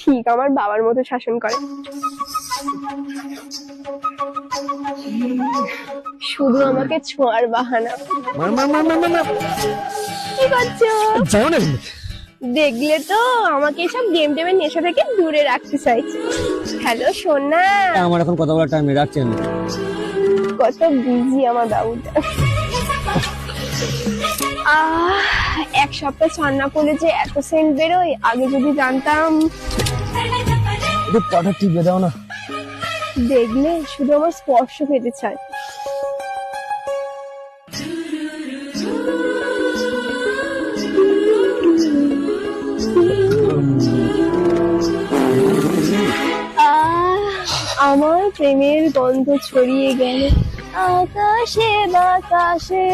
ঠিক আমার বাবার মতো শাসন করে, শুধু আমাকে ছোঁয়ার বাহানা। কি করছো? দেখলে তো আমাকে সব গেম টেমের নেশা থেকে দূরে রাখতে চাইছে। হ্যালো সোনা, আমার এখন কথা বলার টাইম নেই, রাখছেন। কত বিজি আমার বাবুটা। এক সপ্তাহ চান না করলে যে এত সেন্ট বেরোয়, আগে যদি জানতাম। একটু পাটা টিপে দাও না। দেখলে শুধু আমার স্পর্শ পেতে চায়। আমার প্রেমের গন্ধ ছড়িয়ে গেল আকাশে বাতাসে।